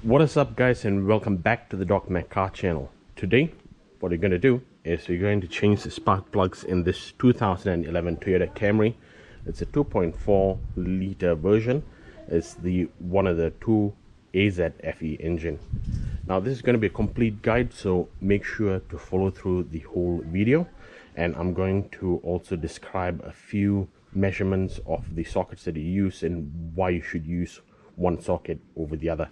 What is up, guys, and welcome back to the Doc Mac Car channel. Today what we're going to do is we're going to change the spark plugs in this 2011 Toyota Camry. It's a 2.4 liter version. It's the one of the 2 AZFE engine. Now this is going to be a complete guide, so make sure to follow through the whole video, and I'm going to also describe a few measurements of the sockets that you use and why you should use one socket over the other.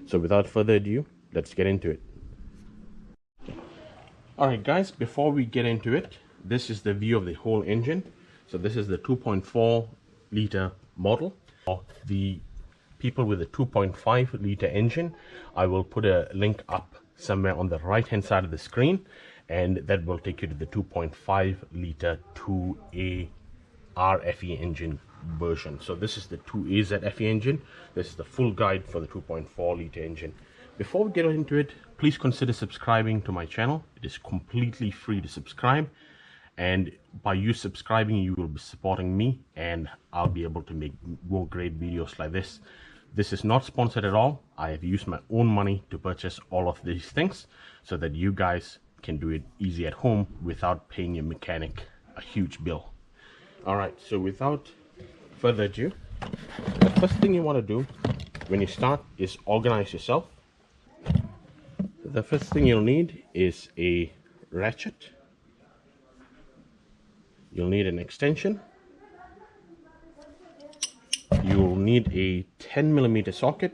So without further ado, let's get into it. Alright guys, before we get into it, this is the view of the whole engine. So this is the 2.4 liter model. For the people with a 2.5 liter engine, I will put a link up somewhere on the right hand side of the screen, and that will take you to the 2.5 liter 2A RFE engine version. So this is the 2AZFE engine. This is the full guide for the 2.4 liter engine. Before we get into it, please consider subscribing to my channel. It is completely free to subscribe, and by you subscribing, you will be supporting me, and I'll be able to make more great videos like this. This is not sponsored at all. I have used my own money to purchase all of these things so that you guys can do it easy at home without paying your mechanic a huge bill. Alright, so without further ado, the first thing you want to do when you start is organize yourself. The first thing you'll need is a ratchet. You'll need an extension. You'll need a 10mm socket.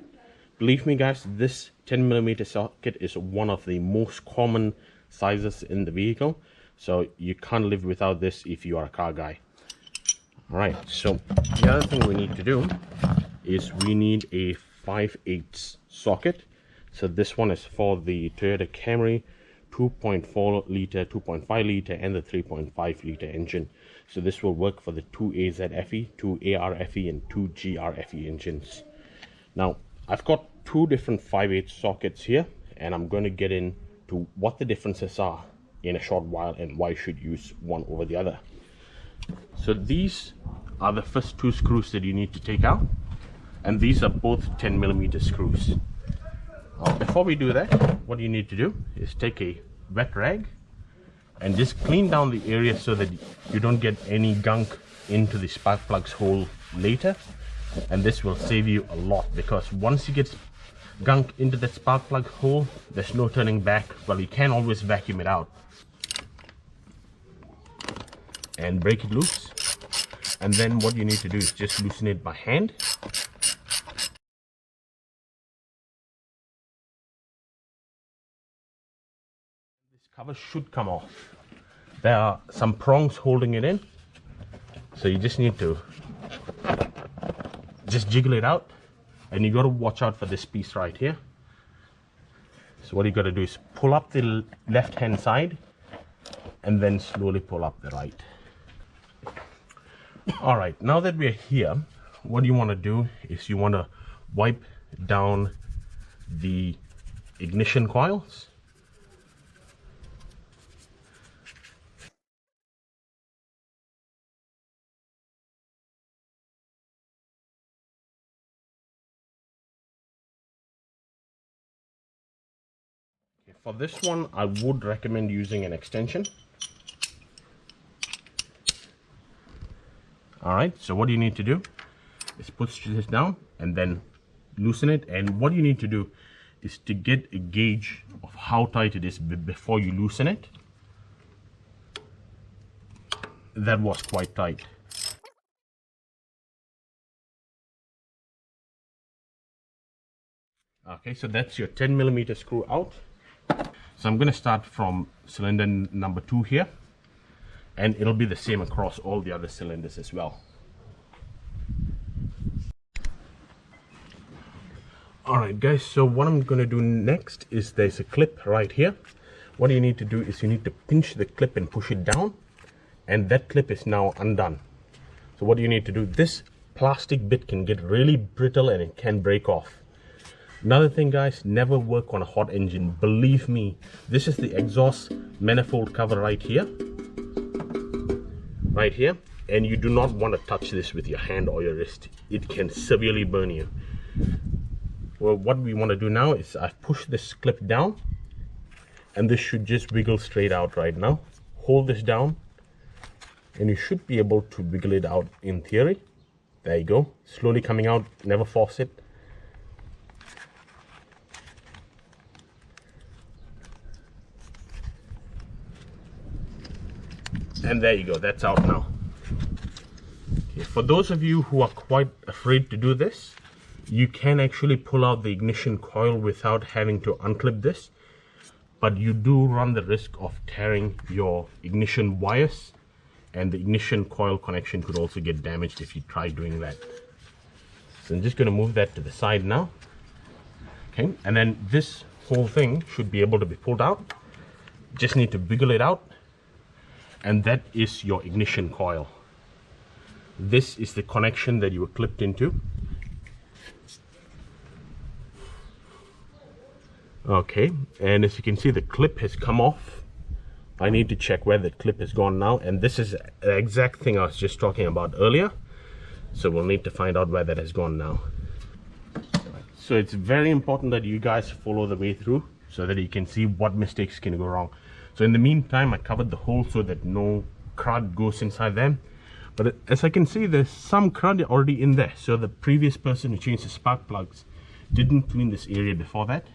Believe me guys, this 10mm socket is one of the most common sizes in the vehicle, so you can't live without this if you are a car guy. Alright, so the other thing we need to do is we need a 5/8 socket. So this one is for the Toyota Camry 2.4 liter, 2.5 liter, and the 3.5 liter engine. So this will work for the 2AZFE, 2ARFE, and 2GRFE engines. Now, I've got two different 5/8 sockets here, and I'm going to get into what the differences are in a short while and why you should use one over the other. So these are the first two screws that you need to take out, and these are both 10mm screws. Before we do that, what you need to do is take a wet rag and just clean down the area so that you don't get any gunk into the spark plugs hole later. And this will save you a lot, because once you get gunk into that spark plug hole, there's no turning back. Well, you can always vacuum it out and break it loose. And then what you need to do is just loosen it by hand. This cover should come off. There are some prongs holding it in, so you just need to just jiggle it out, and you got to watch out for this piece right here. So what you got to do is pull up the left hand side and then slowly pull up the right. Alright, now that we're here, what you want to do is you want to wipe down the ignition coils. Okay, for this one, I would recommend using an extension. Alright, so what you need to do is push this down and then loosen it. And what you need to do is to get a gauge of how tight it is before you loosen it. That was quite tight. Okay, so that's your 10mm screw out. So I'm going to start from cylinder number 2 here, and it'll be the same across all the other cylinders as well. Alright guys, so what I'm going to do next is there's a clip right here. What you need to do is you need to pinch the clip and push it down, and that clip is now undone. So what you need to do, this plastic bit can get really brittle and it can break off. Another thing guys, never work on a hot engine. Believe me, this is the exhaust manifold cover right here, and you do not want to touch this with your hand or your wrist. It can severely burn you. Well, what we want to do now is I've pushed this clip down, and this should just wiggle straight out right now. Hold this down, and you should be able to wiggle it out in theory. There you go, slowly coming out, never force it. And there you go, that's out now. Okay, for those of you who are quite afraid to do this, you can actually pull out the ignition coil without having to unclip this, but you do run the risk of tearing your ignition wires, and the ignition coil connection could also get damaged if you try doing that. So I'm just going to move that to the side now. Okay, and then this whole thing should be able to be pulled out. Just need to wiggle it out, and that is your ignition coil. This is the connection that you were clipped into. Okay, and as you can see, the clip has come off. I need to check where the clip has gone now, and this is the exact thing I was just talking about earlier. So we'll need to find out where that has gone now. So it's very important that you guys follow the way through so that you can see what mistakes can go wrong. So in the meantime, I covered the hole so that no crud goes inside them. But as I can see, there's some crud already in there. So the previous person who changed the spark plugs didn't clean this area before that.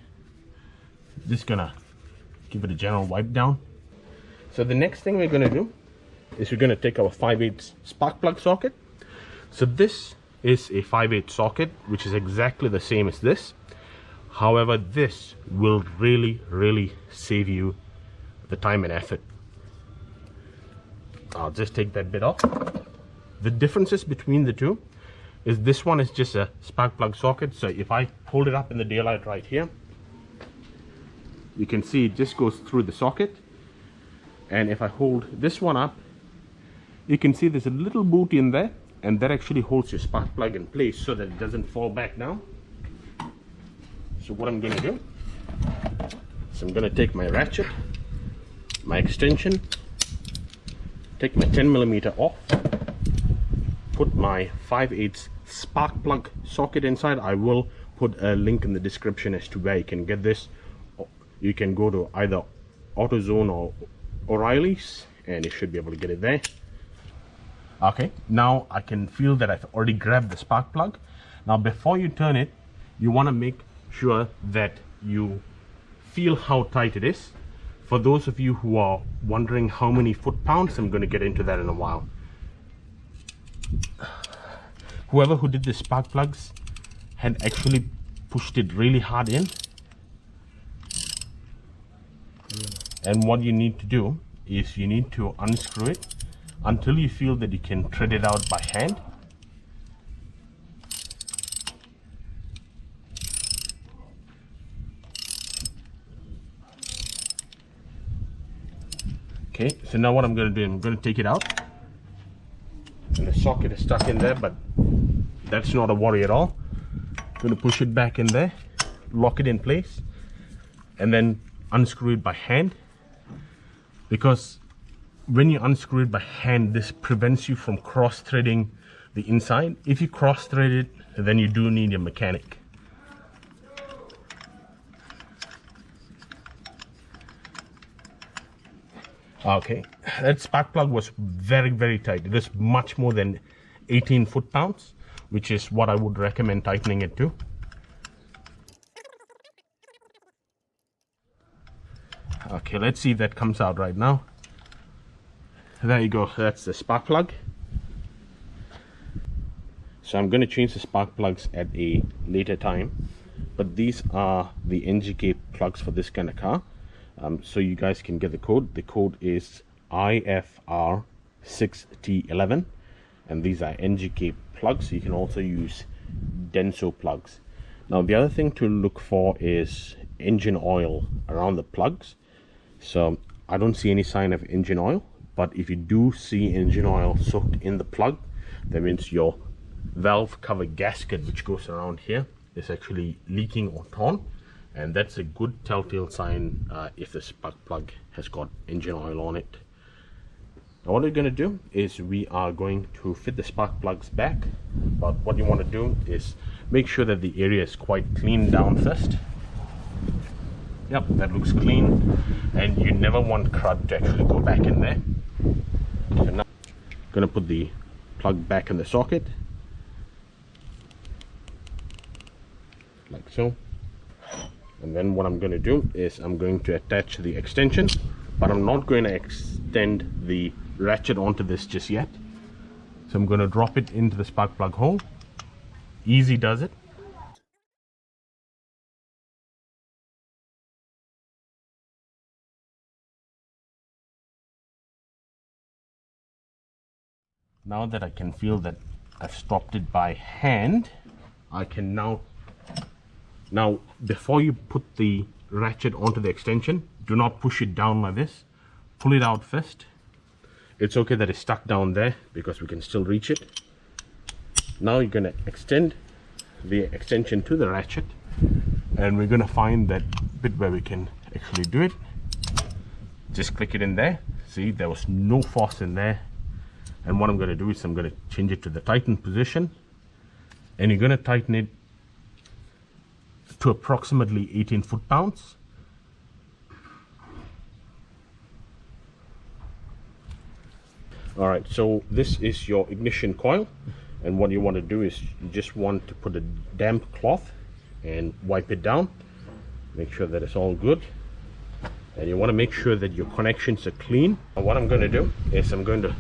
Just gonna give it a general wipe down. So the next thing we're gonna do is we're gonna take our 5/8 spark plug socket. So this is a 5/8 socket, which is exactly the same as this. However, this will really save you the time and effort. I'll just take that bit off. The differences between the two is this one is just a spark plug socket. So if I hold it up in the daylight right here, you can see it just goes through the socket. And if I hold this one up, you can see there's a little boot in there, and that actually holds your spark plug in place so that it doesn't fall back down. So what I'm going to do is I'm going to take my ratchet, my extension, take my 10mm off, put my 5/8 spark plug socket inside. I will put a link in the description as to where you can get this. You can go to either AutoZone or O'Reilly's, and you should be able to get it there. Okay, now I can feel that I've already grabbed the spark plug. Now before you turn it, you want to make sure that you feel how tight it is. For those of you who are wondering how many foot-pounds, I'm going to get into that in a while. Whoever who did the spark plugs had actually pushed it really hard in. And what you need to do is you need to unscrew it until you feel that you can thread it out by hand. Okay, so now what I'm going to do, I'm going to take it out. And the socket is stuck in there, but that's not a worry at all. I'm going to push it back in there, lock it in place, and then unscrew it by hand. Because when you unscrew it by hand, this prevents you from cross-threading the inside. If you cross-thread it, then you do need a mechanic. Okay, that spark plug was very tight. It is much more than 18 foot-pounds, which is what I would recommend tightening it to. Okay, let's see if that comes out right now. There you go, that's the spark plug. So I'm going to change the spark plugs at a later time, but these are the NGK plugs for this kind of car. So you guys can get the code. The code is IFR6T11, and these are NGK plugs. You can also use Denso plugs. Now the other thing to look for is engine oil around the plugs. So I don't see any sign of engine oil, but if you do see engine oil soaked in the plug, that means your valve cover gasket, which goes around here, is actually leaking or torn, and that's a good telltale sign if the spark plug has got engine oil on it. Now what we're going to do is we are going to fit the spark plugs back, but what you want to do is make sure that the area is quite clean down first. Yep, that looks clean, and you never want crud to actually go back in there. So now I'm going to put the plug back in the socket, like so. And then what I'm going to do is I'm going to attach the extension, but I'm not going to extend the ratchet onto this just yet. So I'm going to drop it into the spark plug hole. Easy does it. Now that I can feel that I've stopped it by hand, I can now before you put the ratchet onto the extension, do not push it down like this. Pull it out first. It's okay that it's stuck down there because we can still reach it. Now you're going to extend the extension to the ratchet, and we're going to find that bit where we can actually do it. Just click it in there. See, there was no force in there. And what I'm going to do is I'm going to change it to the tighten position, and you're going to tighten it to approximately 18 foot-pounds. Alright, so this is your ignition coil, and what you want to do is you just want to put a damp cloth and wipe it down, make sure that it's all good, and you want to make sure that your connections are clean. And what I'm going to do is I'm going to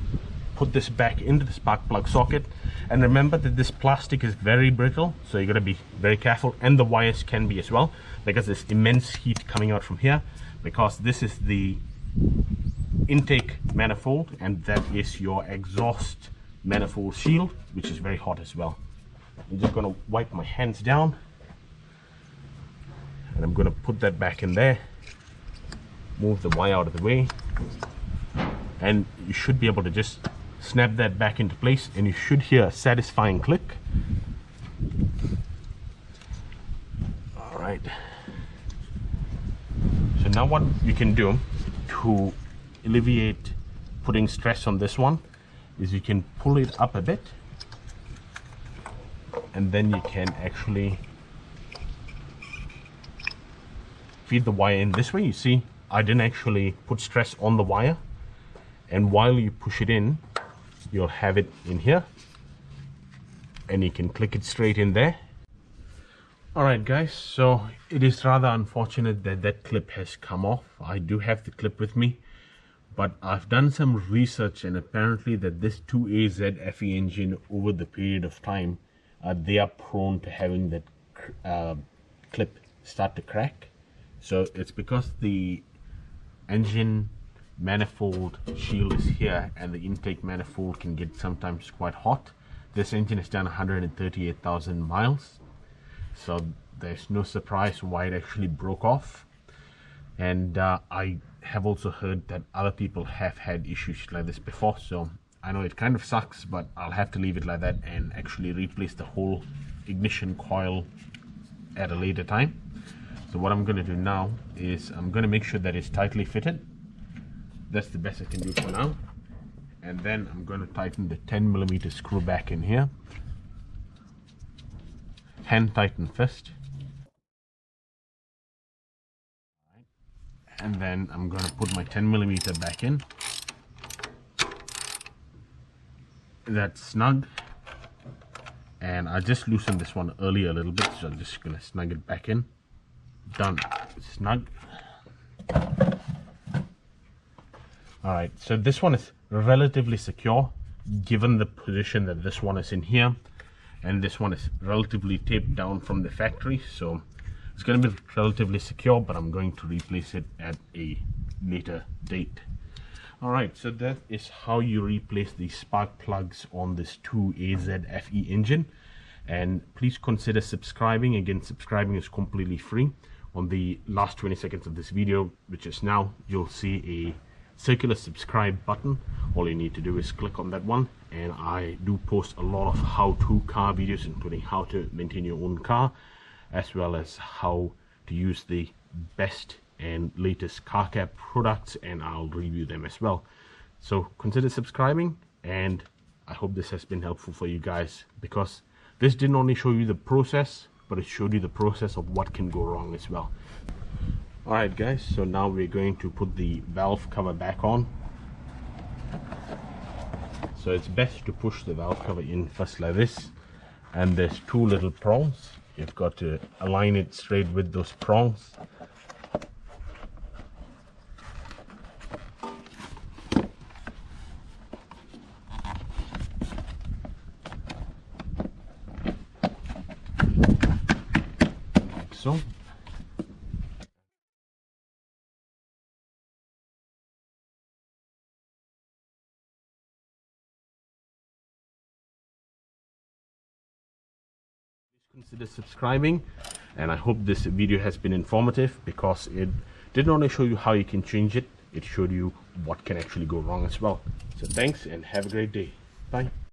put this back into the spark plug socket, and remember that this plastic is very brittle, so you got to be very careful, and the wires can be as well, because there's immense heat coming out from here, because this is the intake manifold and that is your exhaust manifold shield, which is very hot as well. I'm just going to wipe my hands down, and I'm going to put that back in there, move the wire out of the way, and you should be able to just snap that back into place, and you should hear a satisfying click. All right, so now what you can do to alleviate putting stress on this one is you can pull it up a bit, and then you can actually feed the wire in this way. You see, I didn't actually put stress on the wire, and while you push it in, you'll have it in here, and you can click it straight in there. Alright guys, so it is rather unfortunate that that clip has come off. I do have the clip with me, but I've done some research, and apparently that this 2AZ FE engine, over the period of time, they are prone to having that clip start to crack. So it's because the engine manifold shield is here, and the intake manifold can get sometimes quite hot. This engine has done 138,000 miles, so there's no surprise why it actually broke off. And I have also heard that other people have had issues like this before, so I know it kind of sucks, but I'll have to leave it like that and actually replace the whole ignition coil at a later time. So what I'm going to do now is I'm going to make sure that it's tightly fitted. That's the best I can do for now. And then I'm going to tighten the 10mm screw back in here. Hand tighten first. And then I'm going to put my 10mm back in. That's snug. And I just loosened this one earlier a little bit, so I'm just going to snug it back in. Done. Snug. Alright, so this one is relatively secure given the position that this one is in here, and this one is relatively taped down from the factory, so it's going to be relatively secure, but I'm going to replace it at a later date. Alright, so that is how you replace the spark plugs on this 2AZ FE engine, and please consider subscribing. Again, subscribing is completely free. On the last 20 seconds of this video, which is now, you'll see a circular subscribe button. All you need to do is click on that one, and I do post a lot of how-to car videos, including how to maintain your own car, as well as how to use the best and latest car care products, and I'll review them as well. So consider subscribing, and I hope this has been helpful for you guys, because this didn't only show you the process, but it showed you the process of what can go wrong as well. Alright guys, so now we're going to put the valve cover back on. So it's best to push the valve cover in first like this, and there's two little prongs. You've got to align it straight with those prongs. Like so. Consider subscribing, and I hope this video has been informative, because it didn't only show you how you can change it, it showed you what can actually go wrong as well. So thanks, and have a great day. Bye.